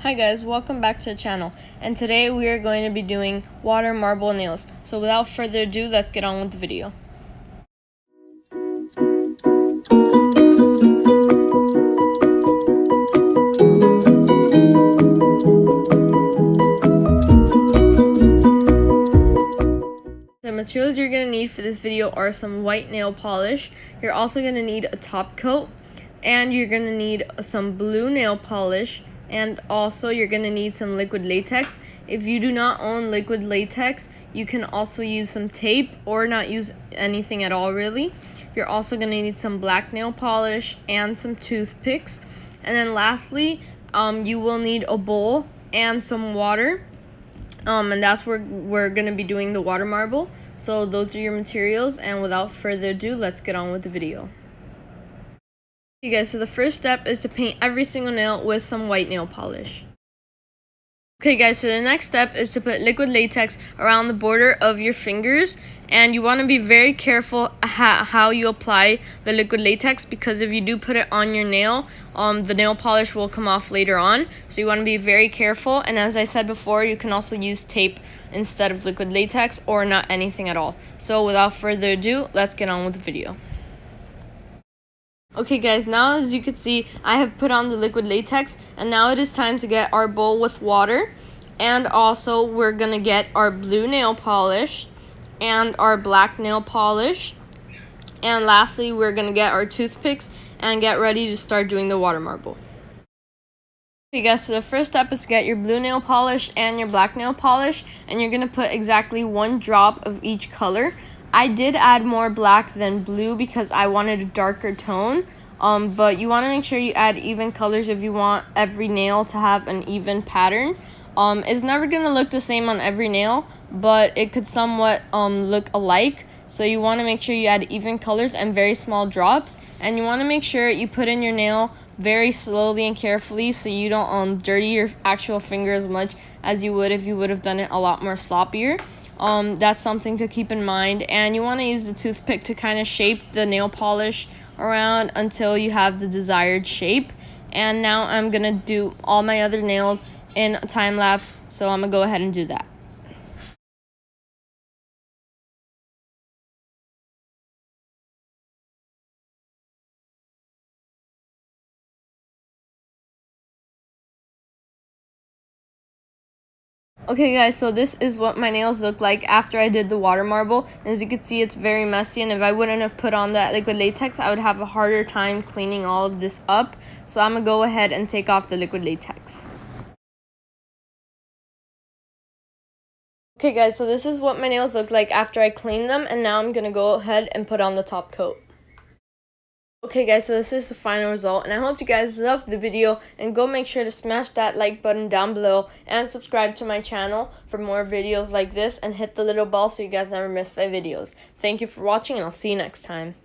Hi guys, welcome back to the channel, and today we are going to be doing water marble nails. So without further ado, let's get on with the video. The materials you're going to need for this video are some white nail polish. You're also going to need a top coat, and you're going to need some blue nail polish, and also you're going to need some liquid latex. If you do not own liquid latex, you can also use some tape or not use anything at all really. You're also going to need some black nail polish and some toothpicks. And then lastly, you will need a bowl and some water. And that's where we're going to be doing the water marble. So those are your materials, and without further ado, let's get on with the video. Okay guys, so the first step is to paint every single nail with some white nail polish. Okay guys, so the next step is to put liquid latex around the border of your fingers, and you want to be very careful how you apply the liquid latex, because if you do put it on your nail, the nail polish will come off later on. So you want to be very careful, and as I said before, you can also use tape instead of liquid latex or not anything at all. So without further ado, let's get on with the video. Okay guys, now as you can see, I have put on the liquid latex, and now it is time to get our bowl with water, and also we're gonna get our blue nail polish and our black nail polish, and lastly we're gonna get our toothpicks and get ready to start doing the water marble. Okay guys, so the first step is to get your blue nail polish and your black nail polish, and you're gonna put exactly 1 drop of each color. I did add more black than blue because I wanted a darker tone, but you want to make sure you add even colors if you want every nail to have an even pattern. It's never going to look the same on every nail, but it could somewhat look alike. So you want to make sure you add even colors and very small drops, and you want to make sure you put in your nail very slowly and carefully so you don't dirty your actual finger as much as you would if you would have done it a lot more sloppier. That's something to keep in mind, and you want to use the toothpick to kind of shape the nail polish around until you have the desired shape. And now I'm gonna do all my other nails in a time lapse, so I'm gonna go ahead and do that. Okay guys, so this is what my nails look like after I did the water marble. As you can see, it's very messy, and if I wouldn't have put on that liquid latex, I would have a harder time cleaning all of this up. So I'm gonna go ahead and take off the liquid latex. Okay guys, so this is what my nails look like after I cleaned them, and now I'm gonna go ahead and put on the top coat. Okay guys, so this is the final result, and I hope you guys loved the video, and go make sure to smash that like button down below and subscribe to my channel for more videos like this, and hit the little bell so you guys never miss my videos. Thank you for watching, and I'll see you next time.